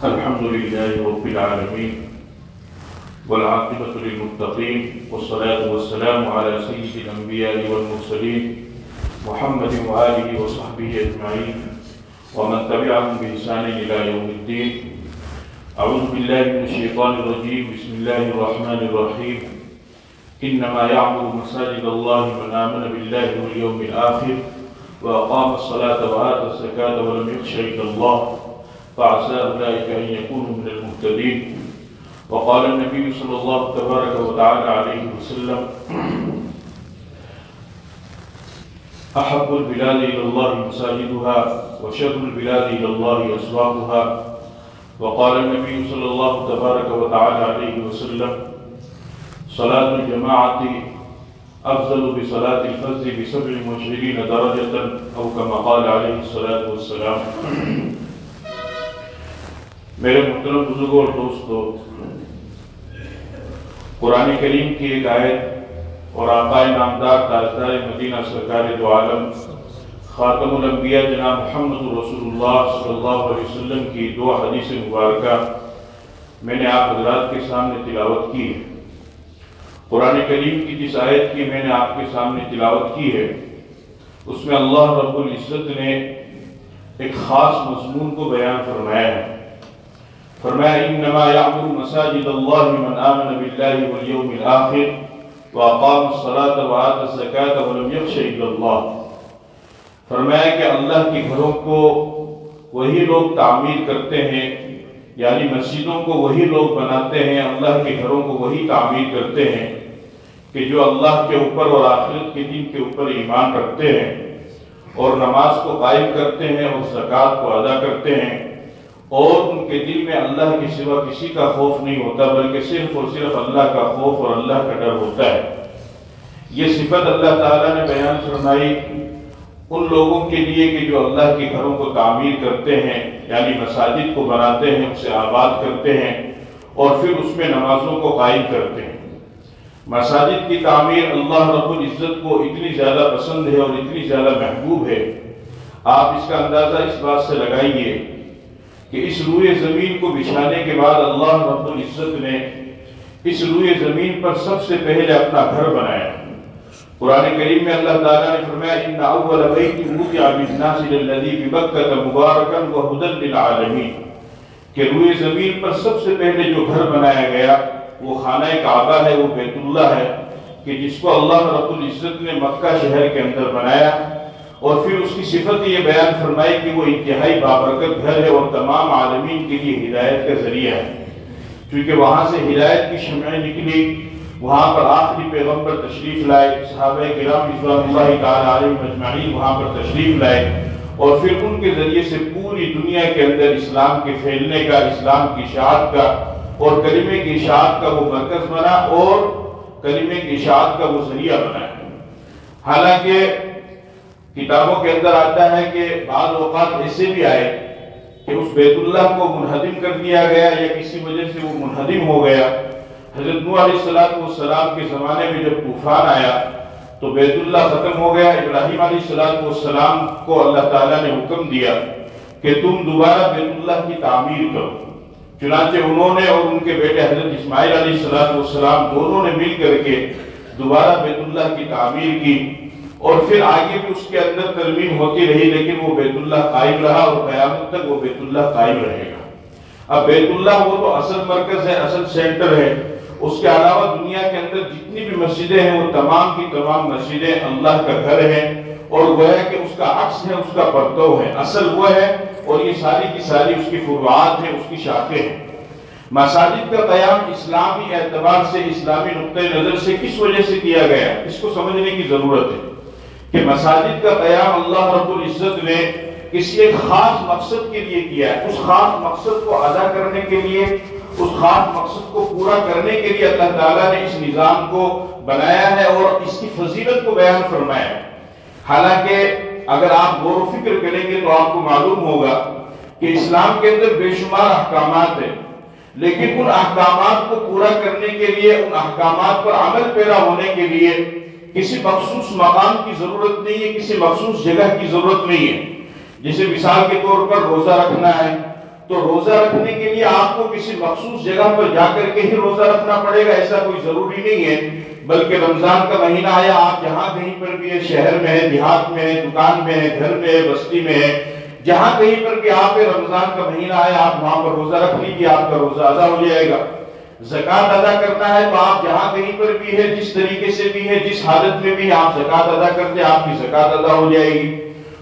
الحمد لله رب العالمين والعاقبة للمتقين والصلاة والسلام على سيد الأنبياء والمرسلين محمد وآله وصحبه أجمعين ومن تبعهم بإحسان إلى يوم الدين. أعوذ بالله من الشيطان الرجيم. بسم الله الرحمن الرحيم. إنما يعمر مساجد الله من آمن بالله واليوم الآخر وأقام الصلاة وآتى الزكاة ولم يخش إلا الله فعسى أولئك أن يكونوا من المهتدين. وقال النبي صلى الله تبارك وتعالى عليه وسلم: أحب البلاد إلى الله مساجدها وشر البلاد إلى الله أسواقها. وقال النبي صلى الله تبارك وتعالى عليه وسلم: صلاة الجماعة أفضل بصلاة الفرد ب27 درجة أو كما قال عليه الصلاة والسلام. میرے محترم بزرگوں اور دوستو، قرآن کریم کی ایک آیت اور آقا نامدار تاجدار مدینہ سرکار دو عالم خاتم الانبیاء جناب محمد رسول اللہ صلی اللہ علیہ وسلم کی دو حدیث مبارکہ میں نے آپ حضرات کے سامنے تلاوت کی ہے. قرآن کریم کی جس آیت کی میں نے آپ کے سامنے تلاوت کی ہے، اس میں اللہ رب العزت نے ایک خاص مضمون کو بیان فرمایا ہے. فرمایا: انما يعمر مساجد الله من آمن بالله واليوم الآخر وأقام الصلاة وآتى الزكاة ولم يخش إلا الله. فرمایا کہ اللہ کے گھروں کو وہی لوگ تعمیر کرتے ہیں، یعنی مسجدوں کو وہی لوگ بناتے ہیں، اللہ کے گھروں کو وہی تعمیر کرتے ہیں کہ جو اللہ کے اوپر اور آخرت کے دن کے اوپر ایمان رکھتے ہیں اور نماز کو قائم کرتے ہیں اور زکوٰۃ کو ادا کرتے ہیں، اور ان کے دل میں اللہ کے سوا کسی کا خوف نہیں ہوتا بلکہ صرف اور صرف اللہ کا خوف اور اللہ کا ڈر ہوتا ہے. یہ صفت اللہ تعالیٰ نے بیان فرمائی ان لوگوں کے لیے کہ جو اللہ کے گھروں کو تعمیر کرتے ہیں، یعنی مساجد کو بناتے ہیں، اسے آباد کرتے ہیں اور پھر اس میں نمازوں کو قائم کرتے ہیں. مساجد کی تعمیر اللہ رب العزت کو اتنی زیادہ پسند ہے اور اتنی زیادہ محبوب ہے، آپ اس کا اندازہ اس بات سے لگائیے کہ اس روئے زمین کو بچھانے کے بعد اللہ رب العزت نے اس روئے زمین پر سب سے پہلے اپنا گھر بنایا. قرآن کریم میں اللہ تعالیٰ نے فرمایا: ان اول بیت وضع للناس للذی ببکۃ مبارکا وہدی للعالمین، کہ روئے زمین پر سب سے پہلے جو گھر بنایا گیا وہ خانہ کعبہ ہے، وہ بیت اللہ ہے، کہ جس کو اللہ رب العزت نے مکہ شہر کے اندر بنایا اور پھر اس کی صفت یہ بیان فرمائی کہ وہ انتہائی بابرکت گھر ہے اور تمام عالمین کے لیے ہدایت کا ذریعہ ہے. کیونکہ وہاں سے ہدایت کی شمعیں نکلی، وہاں پر آخری پیغمبر تشریف لائے، صحابہ کرام رضوان اللہ تعالی علیہم اجمعین وہاں پر تشریف لائے اور پھر ان کے ذریعے سے پوری دنیا کے اندر اسلام کے پھیلنے کا، اسلام کی اشاعت کا اور کلمے کی اشاعت کا وہ مرکز بنا اور کلمے کی اشاعت کا وہ ذریعہ بنا. حالانکہ کتابوں کے اندر آتا ہے کہ بعض اوقات ایسے بھی آئے کہ اس بیت اللہ کو منہدم کر دیا گیا یا کسی وجہ سے وہ منہدم ہو گیا. حضرت نوح علیہ السلام کے زمانے میں جب طوفان آیا تو بیت اللہ ختم ہو گیا. ابراہیم علیہ السلام کو اللہ تعالیٰ نے حکم دیا کہ تم دوبارہ بیت اللہ کی تعمیر کرو. چنانچہ انہوں نے اور ان کے بیٹے حضرت اسماعیل علیہ السلام دونوں نے مل کر کے دوبارہ بیت اللہ کی تعمیر کی اور پھر آگے بھی اس کے اندر ترمیم ہوتی رہی، لیکن وہ بیت اللہ قائم رہا اور قیامت تک وہ بیت اللہ قائم رہے گا. اب بیت اللہ وہ تو اصل مرکز ہے، اصل سینٹر ہے. اس کے علاوہ دنیا کے اندر جتنی بھی مسجدیں ہیں وہ تمام کی تمام مسجدیں اللہ کا گھر ہیں اور وہ ہے کہ اس کا عکس ہے، اس کا پرتو ہے، اصل وہ ہے اور یہ ساری کی ساری اس کی فروعات ہیں، اس کی شاخیں ہیں. مساجد کا قیام اسلامی اعتبار سے، اسلامی نقطۂ نظر سے کس وجہ سے کیا گیا، اس کو سمجھنے کی ضرورت ہے کہ مساجد کا قیام اللہ رب العزت نے کسی ایک خاص مقصد کے لیے کیا ہے. اس خاص مقصد کو ادا کرنے کے لیے، اس خاص مقصد کو پورا کرنے کے لیے اللہ تعالیٰ نے اس نظام کو بنایا ہے اور اس کی فضیلت کو بیان فرمایا ہے. حالانکہ اگر آپ غور و فکر کریں گے تو آپ کو معلوم ہوگا کہ اسلام کے اندر بے شمار احکامات ہیں، لیکن ان احکامات کو پورا کرنے کے لیے، ان احکامات پر عمل پیرا ہونے کے لیے کسی مخصوص مقام کی ضرورت نہیں ہے، کسی مخصوص جگہ کی ضرورت نہیں ہے. جیسے مثال کے طور پر روزہ رکھنا ہے تو روزہ رکھنے کے لیے آپ کو کسی مخصوص جگہ پر جا کر کے ہی روزہ رکھنا پڑے گا، ایسا کوئی ضروری نہیں ہے، بلکہ رمضان کا مہینہ آیا، آپ جہاں کہیں پر بھی ہے، شہر میں ہے، دیہات میں ہے، دکان میں ہے، گھر میں ہے، بستی میں ہے، جہاں کہیں پر بھی آپ رمضان کا مہینہ آیا، آپ وہاں پر روزہ رکھ لیجیے، آپ کا روزہ ادا ہو جائے گا۔ زکوٰۃ ادا کرنا ہے تو آپ جہاں کہیں پر بھی ہے، جس طریقے سے بھی ہے، جس حالت میں بھی آپ زکوٰۃ ادا کرتے ہیں، آپ کی زکوٰۃ ادا ہو جائے گی۔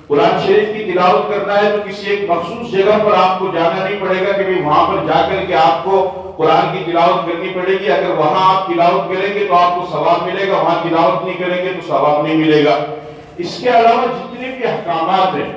قرآن شریف کی تلاوت کرنا ہے تو کسی ایک مخصوص جگہ پر آپ کو جانا نہیں پڑے گا کہ وہاں پر جا کر کے آپ کو قرآن کی تلاوت کرنی پڑے گی، اگر وہاں آپ تلاوت کریں گے تو آپ کو ثواب ملے گا، وہاں تلاوت نہیں کریں گے تو ثواب نہیں ملے گا۔ اس کے علاوہ جتنے بھی احکامات ہیں،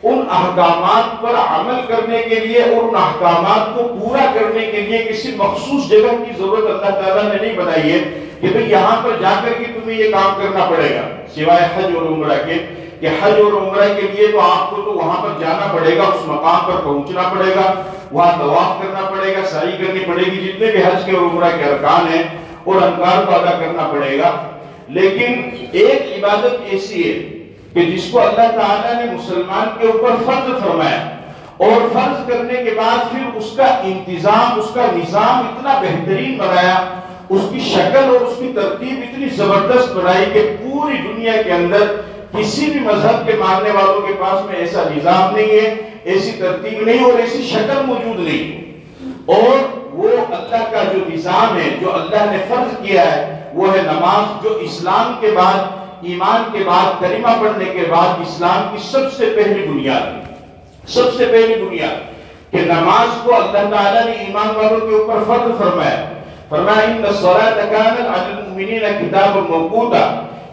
ان احکامات پر عمل کرنے کے لیے اور ان احکامات کو پورا کرنے کے لیے کسی مخصوص جگہ کی ضرورت اللہ تعالیٰ نے نہیں بنائی ہے کہ بھئی یہاں پر جا کر کے تمہیں یہ کام کرنا پڑے گا، سوائے حج اور عمرہ کے، کہ حج اور عمرہ کے لیے تو آپ کو تو وہاں پر جانا پڑے گا، اس مقام پر پہنچنا پڑے گا، وہاں طواف کرنا پڑے گا، سعی کرنی پڑے گی، جتنے بھی حج کے اور عمرہ کے ارکان ہیں اور انکار کو ادا کرنا پڑے گا۔ لیکن ایک عبادت ایسی ہے کہ جس کو اللہ تعالیٰ نے مسلمان کے اوپر فرض فرمایا، اور فرض کرنے کے بعد پھر اس کا انتظام، اس کا نظام اتنا بہترین بنایا، اس کی شکل اور اس کی ترتیب اتنی زبردست بنائی کہ پوری دنیا کے اندر کسی بھی مذہب کے ماننے والوں کے پاس میں ایسا نظام نہیں ہے، ایسی ترتیب نہیں اور ایسی شکل موجود نہیں۔ اور وہ اللہ کا جو نظام ہے، جو اللہ نے فرض کیا ہے، وہ ہے نماز، جو اسلام کے بعد، ایمان کے بعد، کلمہ پڑھنے کے بعد اسلام کی سب سے پہلی بنیاد ہے، سب سے پہلی بنیاد کہ نماز کو اللہ تعالیٰ نے ایمان والوں کے اوپر فرض فرمایا، فرمایا ان الصلاۃ کانت علی المؤمنین کتابا موقوتا،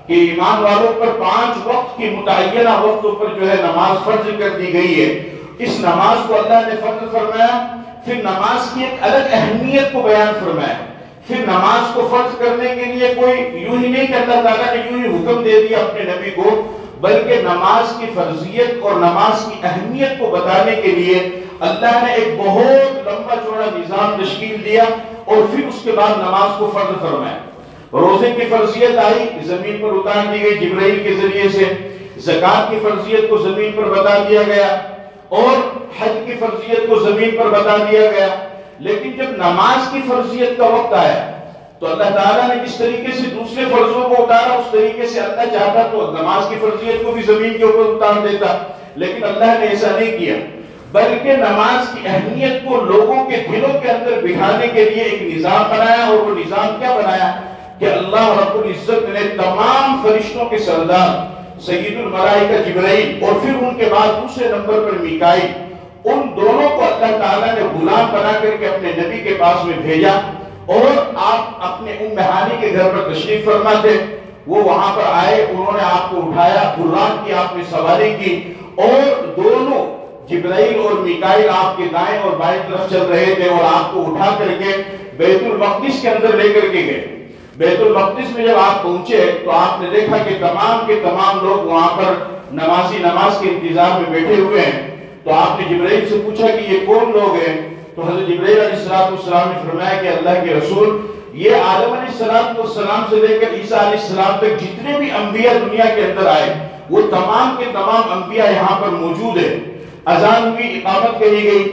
کہ ایمان والوں پر 5 وقت کی متعینہ وقتوں پر جو ہے نماز فرض کر دی گئی ہے۔ اس نماز کو اللہ نے فرض فرمایا، پھر نماز کی ایک الگ اہمیت کو بیان فرمایا، پھر نماز کو فرض کرنے کے لیے کوئی یوں ہی نہیں کہ اللہ تعالیٰ نے یوں ہی حکم دے دیا اپنے نبی کو، بلکہ نماز کی فرضیت اور نماز کی اہمیت کو بتانے کے لیے اللہ نے ایک بہت لمبا چوڑا نظام تشکیل دیا، اور پھر اس کے بعد نماز کو فرض فرمایا۔ روزے کی فرضیت آئی، زمین پر اتار دی گئی جبرائیل کے ذریعے سے، زکوٰۃ کی فرضیت کو زمین پر بتا دیا گیا، اور حج کی فرضیت کو زمین پر بتا دیا گیا۔ لیکن جب نماز کی فرضیت کا وقت آیا تو اللہ تعالیٰ نے جس طریقے سے دوسرے فرضوں کو اتارا، اس طریقے سے اللہ چاہتا تو نماز کی فرضیت کو بھی زمین کے اوپر اتار دیتا، لیکن اللہ نے ایسا نہیں کیا، بلکہ نماز کی اہمیت کو لوگوں کے دلوں کے اندر بٹھانے کے لیے ایک نظام بنایا، اور وہ نظام کیا بنایا کہ اللہ رب العزت نے تمام فرشتوں کے سردار سید الملائکہ جبرائیل اور پھر ان کے بعد دوسرے نمبر پر میکائیل، ان دونوں کو اللہ تعالیٰ نے غلام بنا کر کے اپنے نبی کے پاس میں بھیجا، اور آپ اپنے ام ہانی کے گھر پر تشریف فرما تھے، وہ وہاں پر آئے، انہوں نے آپ کو اٹھایا، غلام کی آپ نے سواری کی، اور دونوں جبرائیل اور میکائیل آپ کے دائیں اور بائیں طرف چل رہے تھے، اور آپ کو اٹھا کر کے بیت المقدس کے اندر لے کر کے گئے۔ بیت المقدس میں جب آپ پہنچے تو آپ نے دیکھا کہ تمام کے تمام لوگ وہاں پر نماز کے انتظار میں بیٹھے ہوئے ہیں۔ تو آپ نے جبرائیل سے پوچھا کہ یہ کون لوگ ہیں؟ تو حضرت جبرائیل علیہ السلام نے فرمایا کہ اللہ کے رسول، یہ آدم علیہ السلام سے لے کر عیسیٰ علیہ السلام تک جتنے بھی انبیاء دنیا کے اندر آئے، وہ تمام کے تمام انبیاء یہاں پر موجود ہیں۔ اذان ہوئی، اقامت کہی گئی۔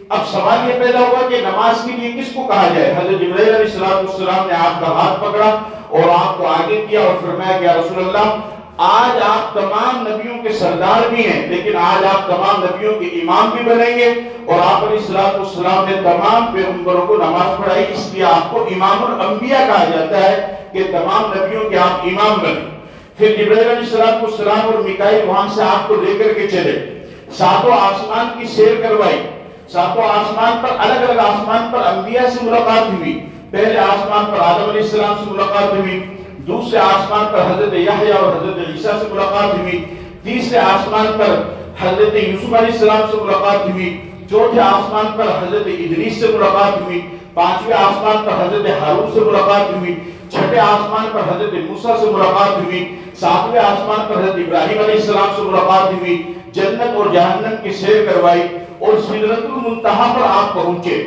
اب سوال یہ پیدا ہوا کہ نماز کے لیے کس کو کہا جائے؟ حضرت جبرائیل علیہ السلام نے آپ کا ہاتھ پکڑا اور آپ کو آگے کیا اور فرمایا کہ یا رسول اللہ، آج آپ تمام نبیوں کے سردار بھی ہیں، لیکن آج آپ تمام نبیوں کے امام بھی بنیں گے، اور آپ علیہ السلام نے تمام پیغمبروں کو نماز پڑھائی، اس لیے آپ کو امام الانبیاء کہا جاتا ہے کہ تمام نبیوں کے آپ امام بنے۔ پھر جبرائیل علیہ السلام اور میکائیل وہاں سے آپ کو لے کر کے چلے، ساتوں آسمان کی سیر کروائی، ساتوں آسمان پر، الگ الگ آسمان پر انبیاء سے ملاقات ہوئی۔ پہلے آسمان پر آدم علیہ السلام سے ملاقات ہوئی، دوسرے آسمان پر حضرت یحییٰ اور حضرت عیسیٰ سے ملاقات ہوئی، تیسرے آسمان پر حضرت یوسف علیہ السلام سے ملاقات ہوئی، چوتھے آسمان پر حضرت ادریس سے ملاقات ہوئی، پانچویں آسمان پر حضرت ہارون سے ملاقات ہوئی، چھٹے آسمان پر حضرت موسیٰ سے ملاقات ہوئی، ساتویں آسمان پر حضرت ابراہیم علیہ السلام سے ملاقات ہوئی، جنت اور جہنم کی سیر کروائی، اور سدرۃ المنتہا پر آپ پہنچے۔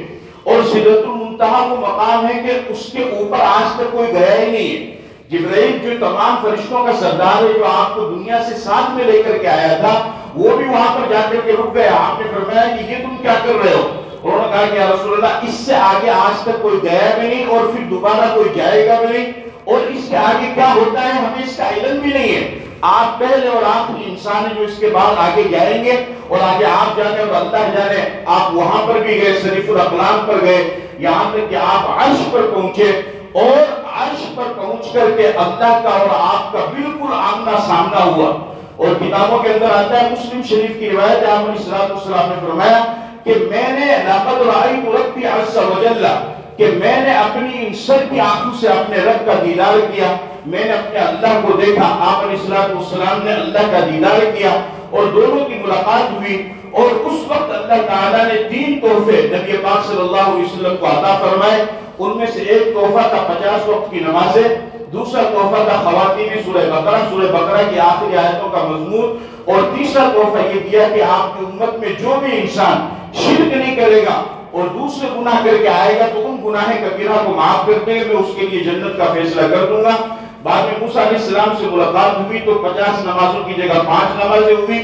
اور سدرۃ المنتہا وہ مقام ہے کہ اس کے اوپر آج تک کوئی گیا ہی نہیں ہے۔ جبرائیل جو تمام فرشتوں کا سردار ہے، جو آپ کو دنیا سے ساتھ میں لے کر کے آیا تھا، وہ بھی وہاں پر جا کر کے رک گیا۔ آپ نے فرمایا کہ یہ تم کیا کر رہے ہو؟ انہوں نے کہا کہ یا رسول اللہ اس سے آگے آج تک کوئی گیا بھی نہیں اور پھر دوبارہ کوئی جائے گا بھی نہیں، اور اس کے آگے کیا ہوتا ہے ہمیں اس کا علم بھی نہیں ہے، آپ پہلے اور آخری انسان ہیں جو اس کے بعد آگے جائیں گے، اور آگے آپ جانے اور اللہ جانے آپ وہاں پر بھی گئے، شریف الاقلام پر گئے، یہاں تک کہ آپ عرش پر پہنچے، اور عرش پر پہنچ کر کے اللہ کا اور آپ کا بالکل آمنا سامنا ہوا۔ اور کتابوں کے اندر آتا ہے، مسلم شریف کی روایت ہے، آپ علیہ السلام نے فرمایا کہ میں نے لقد رأیت ربی عز وجل، کہ میں نے اپنی انسر کی آنکھوں سے اپنے رب کا دیدار کیا، میں نے اپنے اللہ کو دیکھا، آپ علیہ السلام نے اللہ کا دیدار کیا، اور دونوں کی ملاقات ہوئی، اور اس وقت اللہ تعالیٰ نے 3 تحفے نبی پاک صلی اللہ علیہ وسلم کو عطا فرمائے، ان میں سے ایک تحفہ تھا 50 وقت کی نمازیں، دوسرا تحفہ تھا خواتین سورہ بقرہ کی آخری آیتوں کا مضمون، اور تیسرا تحفہ یہ دیا کہ آپ کی امت میں جو بھی انسان شرک نہیں کرے گا اور دوسرے گناہ کر کے آئے گا تو ان گناہ کبیرہ کو معاف کرتے ہوئے میں اس کے لیے جنت کا فیصلہ کر دوں گا۔ بعد میں موسیٰ علیہ السلام سے ملاقات ہوئی تو 50 نمازوں کی جگہ 5 نمازیں ہوئی۔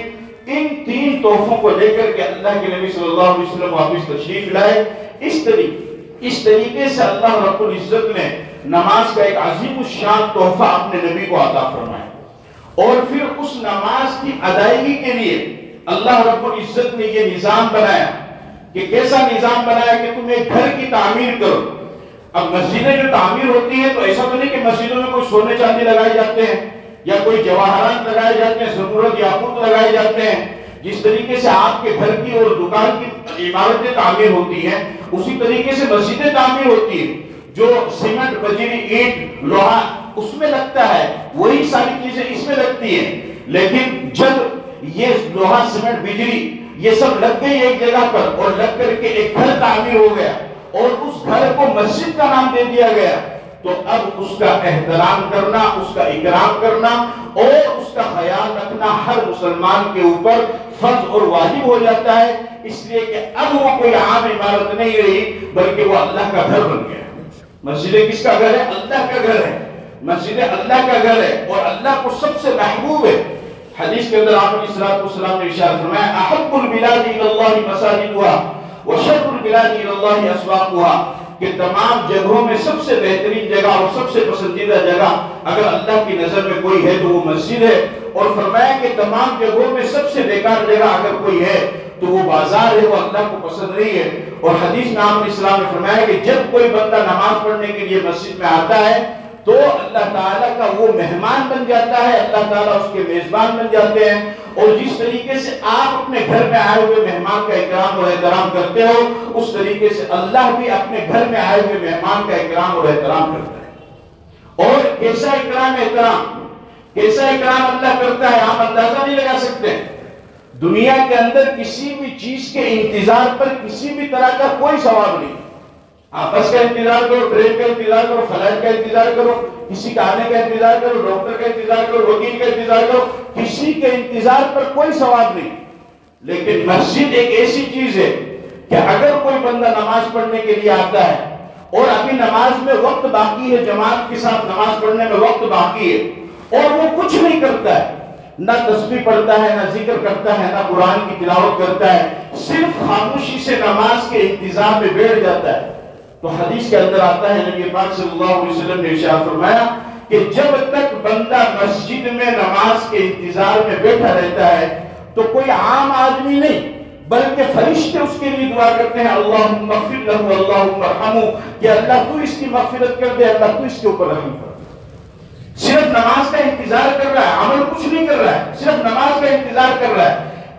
ان 3 تحفوں کو لے کر کے اللہ کے نبی صلی اللہ علیہ وسلم واپس تشریف لائے۔ اس طریقے سے اللہ رب العزت نے نماز کا ایک عظیم الشان تحفہ اپنے نبی کو عطا فرمایا، اور پھر اس نماز کی ادائیگی کے لیے اللہ رب العزت نے یہ نظام بنایا کہ کیسا نظام بنایا کہ تم ایک گھر کی تعمیر کرو۔ اب مسجدیں جو تعمیر ہوتی ہیں تو ایسا تو نہیں کہ مسجدوں میں کوئی سونے چاندی لگائے جاتے ہیں یا کوئی جواہرات لگائے جاتے ہیں، زمرد یاقوت لگائے جاتے ہیں۔ جس طریقے سے آپ کے گھر کی اور دکان کی عمارتیں تعمیر ہوتی ہیں اسی طریقے سے مسجدیں تعمیر ہوتی ہیں، جو سیمنٹ بجری اینٹ لوہا اس میں لگتا ہے وہی ساری چیزیں اس میں لگتی ہیں، لیکن جب یہ لوہا سیمنٹ بجری یہ سب لگ گئی ایک جگہ پر اور لگ کر کے ایک گھر تعمیر ہو گیا اور اس گھر کو مسجد کا نام دے دیا گیا، تو اب اس کا احترام کرنا، اس کا اکرام کرنا اور اس کا خیال رکھنا ہر مسلمان کے اوپر فرض اور واجب ہو جاتا ہے، اس لیے کہ اب وہ کوئی عام عمارت نہیں رہی بلکہ وہ اللہ کا گھر بن گیا۔ مسجد کس کا گھر ہے؟ اللہ کا گھر ہے، مسجد اللہ کا گھر ہے اور اللہ کو سب سے محبوب ہے۔ حدیث کے اندر آپ علیہ السلام نے ارشاد فرمایا احب البلاد الی اللہ مساجدها وشر البلاد الی اللہ اسواقها، کہ تمام جگہوں میں سب سے بہترین جگہ اور سب سے پسندیدہ جگہ اگر اللہ کی نظر میں کوئی ہے تو وہ مسجد ہے، اور فرمایا کہ تمام جگہوں میں سب سے بیکار جگہ اگر کوئی ہے تو وہ بازار ہے، وہ اللہ کو پسند نہیں ہے۔ اور حدیث میں آپ علیہ السلام نے فرمایا کہ جب کوئی بندہ نماز پڑھنے کے لیے مسجد میں آتا ہے تو اللہ تعالیٰ کا وہ مہمان بن جاتا ہے، اللہ تعالیٰ اس کے میزبان بن جاتے ہیں، اور جس طریقے سے آپ اپنے گھر میں آئے ہوئے مہمان کا اکرام اور احترام کرتے ہو اس طریقے سے اللہ بھی اپنے گھر میں آئے ہوئے مہمان کا اکرام اور احترام کرتا ہے۔ اور کیسا اکرام اللہ کرتا ہے آپ اندازہ نہیں لگا سکتے۔ دنیا کے اندر کسی بھی چیز کے انتظار پر کسی بھی طرح کا کوئی ثواب نہیں، آپ بس کا انتظار کرو، ٹرین کا انتظار کرو، فلائٹ کا انتظار کرو، کسی کا آنے کا انتظار کرو، ڈاکٹر کا انتظار کرو، وکیل کا انتظار کرو، کسی کے انتظار پر کوئی ثواب نہیں۔ لیکن مسجد ایک ایسی چیز ہے کہ اگر کوئی بندہ نماز پڑھنے کے لیے آتا ہے اور ابھی نماز میں وقت باقی ہے، جماعت کے ساتھ نماز پڑھنے میں وقت باقی ہے اور وہ کچھ نہیں کرتا ہے، نہ تسبیح پڑھتا ہے، نہ ذکر کرتا ہے، نہ قرآن کی تلاوت کرتا ہے، صرف خاموشی سے نماز کے انتظام میں بیٹھ جاتا ہے، تو حدیث کے اندر آتا ہے نبی پاک صلی اللہ علیہ وسلم نے ارشاد فرمایا کہ جب تک بندہ مسجد میں نماز کے انتظار میں بیٹھا رہتا ہے تو کوئی عام آدمی نہیں بلکہ فرشتے اس کے لیے دعا کرتے ہیں اللہم اغفر لہ اللہم ارحمہ، کہ اللہ تو اس کی مغفرت کر دے، اللہ تو اس کے اوپر رحم کر دے۔ صرف نماز کا انتظار کر رہا ہے، عمل کچھ نہیں کر رہا ہے، صرف نماز کا انتظار کر رہا ہے۔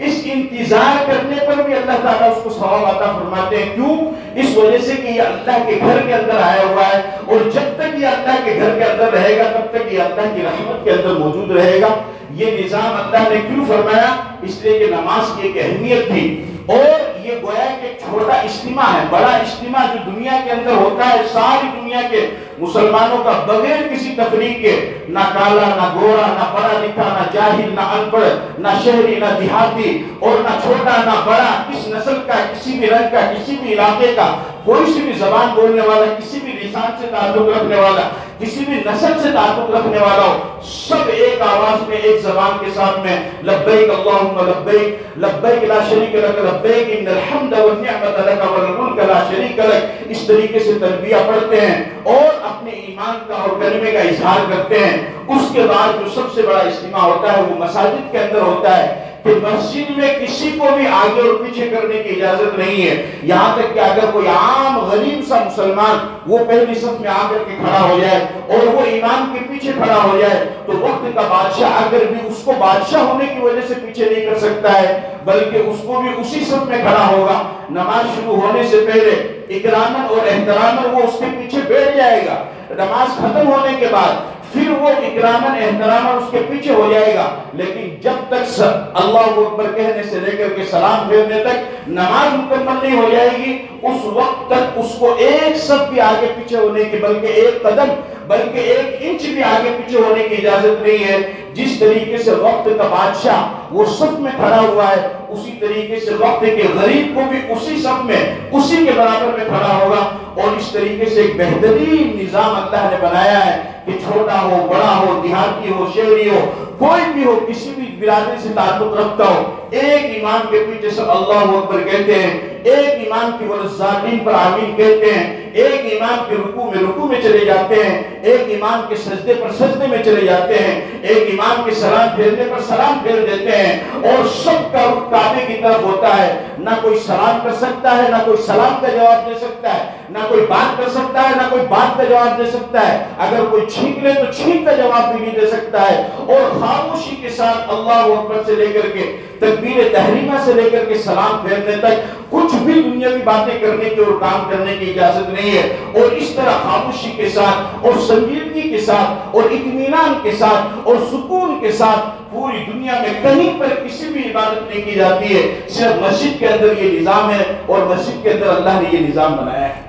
اس انتظار کرنے پر بھی اللہ تعالیٰ اس کو ثواب عطا فرماتے ہیں، کیوں؟ اس وجہ سے کہ یہ اللہ کے گھر کے اندر آیا ہوا ہے، اور جب تک یہ اللہ کے گھر کے اندر رہے گا تب تک یہ اللہ کی رحمت کے اندر موجود رہے گا۔ یہ نظام اللہ نے کیوں فرمایا؟ اس لیے کہ نماز کی ایک اہمیت تھی، اور یہ گویا کہ ایک چھوٹا اجتماع ہے، بڑا اجتماع جو دنیا کے اندر ہوتا ہے ساری دنیا کے مسلمانوں کا بغیر کسی تفریق کے، نہ کالا نہ گورا، نہ پڑھا لکھا نہ جاہل نہ ان پڑھ، نہ شہری نہ دیہاتی، اور نہ چھوٹا نہ بڑا، کس نسل کا، کسی بھی رنگ کا، کسی بھی علاقے کا، کوئی سی بھی زبان بولنے والا، کسی بھی لسان سے تعلق رکھنے والا، کسی بھی نسل سے تعلق رکھنے والا ہو، سب ایک آواز میں ایک زبان کے ساتھ میں لبیک اللہم لبیک لبیک لا شریک لک لبیک ان الحمد والنعمت لک والملک لا شریک لک، اس طریقے سے تلبیہ پڑھتے ہیں اور اپنے ایمان کا اور کلمے کا اظہار کرتے ہیں۔ اس کے بعد جو سب سے بڑا اجتماع ہوتا ہے وہ مساجد کے اندر ہوتا ہے کہ مسجد میں کسی کو بھی آگے اور پیچھے کرنے کی اجازت نہیں ہے، یہاں تک کہ اگر کوئی عام غریب سا مسلمان وہ پہلی صف میں آ کر کے کھڑا ہو جائے اور وہ امام کے پیچھے کھڑا ہو جائے تو وقت کا بادشاہ اگر بھی اس کو بادشاہ ہونے کی وجہ سے پیچھے نہیں کر سکتا ہے، بلکہ اس کو بھی اسی صف میں کھڑا ہوگا، نماز شروع ہونے سے پہلے اکراماً اور احتراماً وہ اس کے پیچھے بیٹھ جائے گا، نماز ختم ہونے کے بعد پھر وہ اکراماً احتراماً اس کے پیچھے ہو جائے گا، لیکن جب تک اللہ اکبر کہنے سے لے کر کے سلام پھیرنے تک نماز مکمل نہیں ہو جائے گی، اس وقت تک اس کو ایک صف بھی آگے پیچھے ہونے کی، بلکہ ایک قدم بلکہ ایک انچ بھی آگے پیچھے ہونے کی اجازت نہیں ہے۔ جس طریقے سے وقت کا بادشاہ وہ صف میں کھڑا ہوا ہے، اسی طریقے سے وقت کے غریب کو بھی اسی صف میں اسی کے برابر میں کھڑا ہوگا، اور اس طریقے سے ایک بہترین نظام اللہ نے بنایا ہے کہ چھوٹا ہو بڑا ہو دیہاتی ہو شہری ہو کوئی بھی ہو کسی بھی برادری سے تعلق رکھتا ہو، ایک امام کے پیچھے سے اللہ اکبر کہتے ہیں، ایک امام کی وللظالمین پر آمین کہتے ہیں، ایک امام کے رکوع میں چلے جاتے ہیں، ایک امام کے سجدے پر سجدے میں چلے جاتے ہیں، ایک امام کے سلام پھیرنے پر سلام پھیر دیتے ہیں، اور سب کا رخ کعبے کی طرف ہوتا ہے، نہ کوئی سلام کر سکتا ہے، نہ کوئی سلام کا جواب دے سکتا ہے، نہ کوئی بات کر سکتا ہے، نہ کوئی بات کا جواب دے سکتا ہے، اگر کوئی چھینک لے تو چھینک کا جواب بھی نہیں دے سکتا ہے، اور خاموشی کے ساتھ اللہ اکبر سے لے کر کے تکبیر تحریمہ سے لے کر کے سلام پھیرنے تک کچھ بھی دنیاوی باتیں کرنے کی اور کام کرنے کی اجازت نہیں ہے، اور اس طرح خاموشی کے ساتھ اور سنجیدگی کے ساتھ اور اطمینان کے ساتھ اور سکون کے ساتھ پوری دنیا میں کہیں پر کسی بھی عبادت نہیں کی جاتی ہے، صرف مسجد کے اندر یہ نظام ہے، اور مسجد کے اندر اللہ نے یہ نظام بنایا ہے۔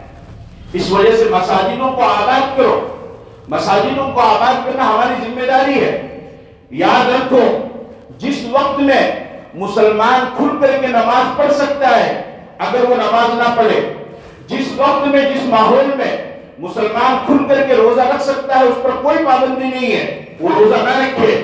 اس وجہ سے مساجدوں کو آباد کرو، مساجدوں کو آباد کرنا ہماری ذمہ داری ہے۔ یاد رکھو جس وقت میں مسلمان کھل کر کے نماز پڑھ سکتا ہے اگر وہ نماز نہ پڑھے، جس وقت میں جس ماحول میں مسلمان کھل کر کے روزہ رکھ سکتا ہے اس پر کوئی پابندی نہیں ہے وہ روزہ نہ رکھے،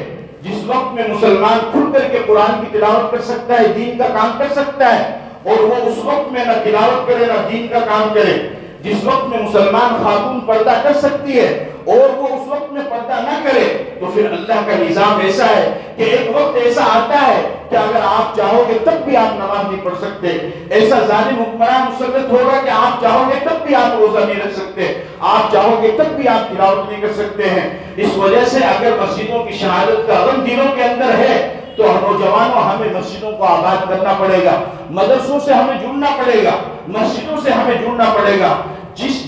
جس وقت میں مسلمان کھل کر کے قرآن کی تلاوت کر سکتا ہے دین کا کام کر سکتا ہے اور وہ اس وقت میں نہ تلاوت کرے نہ دین کا کام کرے، جس وقت میں مسلمان خاتون پردہ کر سکتی ہے اور وہ اس وقت میں پردہ نہ کرے، تو پھر اللہ کا نظام ایسا ہے کہ ایک وقت ایسا آتا ہے کہ اگر آپ چاہو گے تب بھی آپ نماز نہیں پڑھ سکتے، ایسا ظالم حکمران مسلط ہوگا کہ آپ چاہو گے تب بھی آپ روزہ نہیں رکھ سکتے، آپ چاہو گے تب بھی آپ تلاوت نہیں کر سکتے ہیں۔ اس وجہ سے اگر مسجدوں کی شہادت کا غم دلوں کے اندر ہے تو نوجوانوں ہمیں مسجدوں کو آباد کرنا پڑے گا، مدرسوں سے ہمیں جڑنا پڑے گا، مسجدوں سے ہمیں جڑنا پڑے گا۔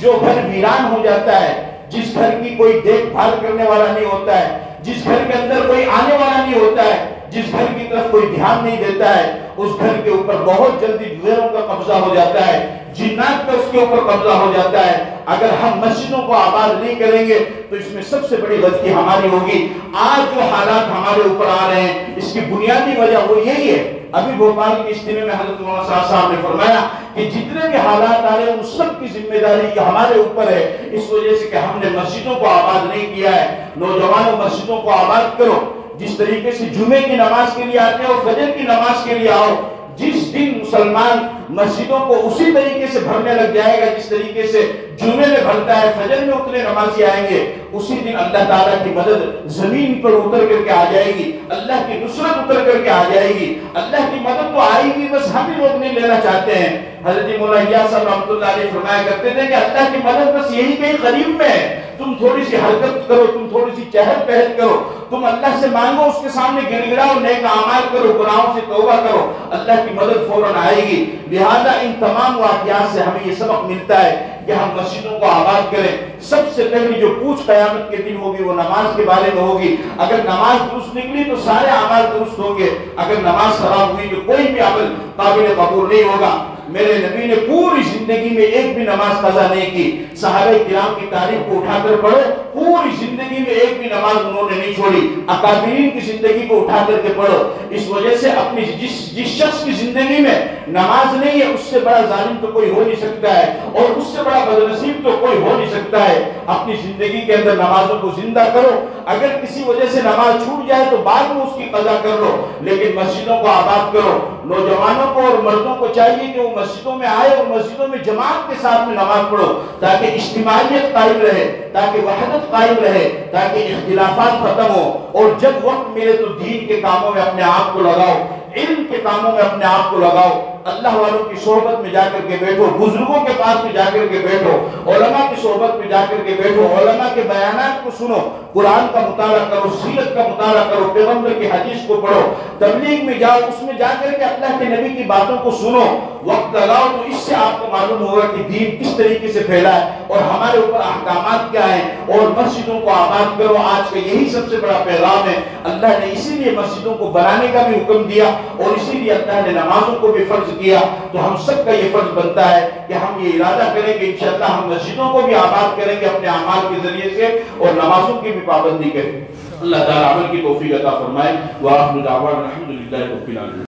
جو گھر ویران ہو جاتا ہے، جس گھر کی کوئی دیکھ بھال کرنے والا نہیں ہوتا ہے، جس گھر کے اندر کوئی آنے والا نہیں ہوتا ہے، جس گھر کی طرف کوئی دھیان نہیں دیتا ہے، اس گھر کے اوپر بہت جلدی غیروں کا قبضہ ہو جاتا ہے، جنات کا اس کے اوپر قبضہ ہو جاتا ہے۔ اگر ہم مسجدوں کو آباد نہیں کریں گے تو اس میں سب سے بڑی غلطی ہماری ہوگی۔ آج جو حالات ہمارے اوپر آ رہے ہیں اس کی بنیادی وجہ وہ یہی ہے۔ ابھی بھوپال کے اجتماع میں حضرت مولانا صاحب نے فرمایا کہ جتنے بھی حالات آ رہے ہیں ان سب کی ذمہ داری کہ ہمارے اوپر ہے، اس وجہ سے کہ ہم نے مسجدوں کو آباد نہیں کیا ہے۔ نوجوانوں مسجدوں کو آباد کرو، جس طریقے سے جمعے کی نماز کے لیے آتے ہو فجر کی نماز کے لیے آؤ، جس دن مسلمان مسجدوں کو اسی طریقے سے بھرنے لگ جائے گا جس طریقے سے جمعے میں بھرتا ہے، فجر میں اتنے نمازی آئیں گے، اسی دن اللہ تعالیٰ کی مدد زمین پر اتر کر کے آ جائے گی، اللہ کی نصرت اتر کر کے آ جائے گی۔ اللہ کی مدد تو آئے گی، بس ہم ہی لوگ نہیں لینا چاہتے ہیں۔ حضرت مولانا یحییٰ صاحب رحمۃ اللہ علیہ فرمایا کرتے تھے کہ اللہ کی مدد بس یہی کہیں قریب میں ہے، تم تھوڑی سی حرکت کرو، تم تھوڑی سی چہل پہل کرو، تم اللہ سے مانگو، اس کے سامنے گر گڑاؤ، نیک اعمال کرو، گناہوں سے توبہ کرو، اللہ کی مدد فوراً آئے گی۔ لہذا ان تمام واقعات سے ہمیں یہ سبق ملتا ہے کہ ہم مسجدوں کو آباد کریں۔ سب سے پہلی جو پوچھ قیامت کے دن ہوگی وہ نماز کے بارے میں ہوگی۔ اگر نماز درست نکلی تو سارے اعمال درست ہوں گے، اگر نماز خراب ہوئی تو کوئی بھی عمل قابل قبول نہیں ہوگا۔ میرے نبی نے پوری زندگی میں ایک بھی نماز قضا نہیں کی۔ صحابہ کرام کی تاریخ کو اٹھا کر پڑھو، پوری زندگی میں ایک بھی نماز انہوں نے نہیں چھوڑی۔ اکابرین کی زندگی کو اٹھا کر کے پڑھو۔ اس وجہ سے اپنی جس شخص کی زندگی میں نماز نہیں ہے اس سے بڑا ظالم تو کوئی ہو نہیں سکتا ہے، اور سے بڑا بدنصیب تو کوئی ہو نہیں سکتا ہے۔ اپنی زندگی کے اندر نمازوں کو زندہ کرو، اگر کسی وجہ سے نماز چھوٹ جائے تو بعد میں اس کی قضا کر لو، لیکن مسجدوں کو آباد کرو۔ نوجوانوں کو اور مردوں کو چاہیے کہ وہ مسجدوں میں آئے اور مسجدوں میں جماعت کے ساتھ میں نماز پڑھو، تاکہ اجتماعیت قائم رہے، تاکہ وحدت قائم رہے، تاکہ اختلافات ختم ہو۔ اور جب وقت ملے تو دین کے کاموں میں اپنے آپ کو لگاؤ، علم کے کاموں میں اپنے آپ کو لگاؤ، اللہ والوں کی صحبت میں جا کر کے بیٹھو، بزرگوں کے پاس میں جا کر کے بیٹھو، علماء کی صحبت میں جا کر کے بیٹھو، علماء کے بیانات کو سنو، قرآن کا مطالعہ کرو، سیرت کا مطالعہ کرو، پیغمبر کی حدیث کو پڑھو، تبلیغ میں جاؤ، اس میں جا کر کے اللہ کے نبی کی باتوں کو سنو، وقت لگاؤ، تو اس سے آپ کو معلوم ہوگا کہ دین کس طریقے سے پھیلا ہے اور ہمارے اوپر احکامات کیا ہیں۔ اور مسجدوں کو آباد کرو، آج کا یہی سب سے بڑا پیغام ہے۔ اللہ نے اسی لیے مسجدوں کو بنانے کا بھی حکم دیا اور اسی لیے اللہ نے نمازوں کو بھی فرض کیا۔ تو ہم سب کا یہ فرض بنتا ہے کہ ہم یہ ارادہ کریں کہ انشاءاللہ ہم مسجدوں کو بھی آباد کریں گے اپنے اعمال کے ذریعے سے اور نمازوں کی بھی پابندی کریں۔ اللہ تعالیٰ عمل کی توفیق عطا فرمائے۔ وآخر دعوانا الحمدللہ رب العالمین۔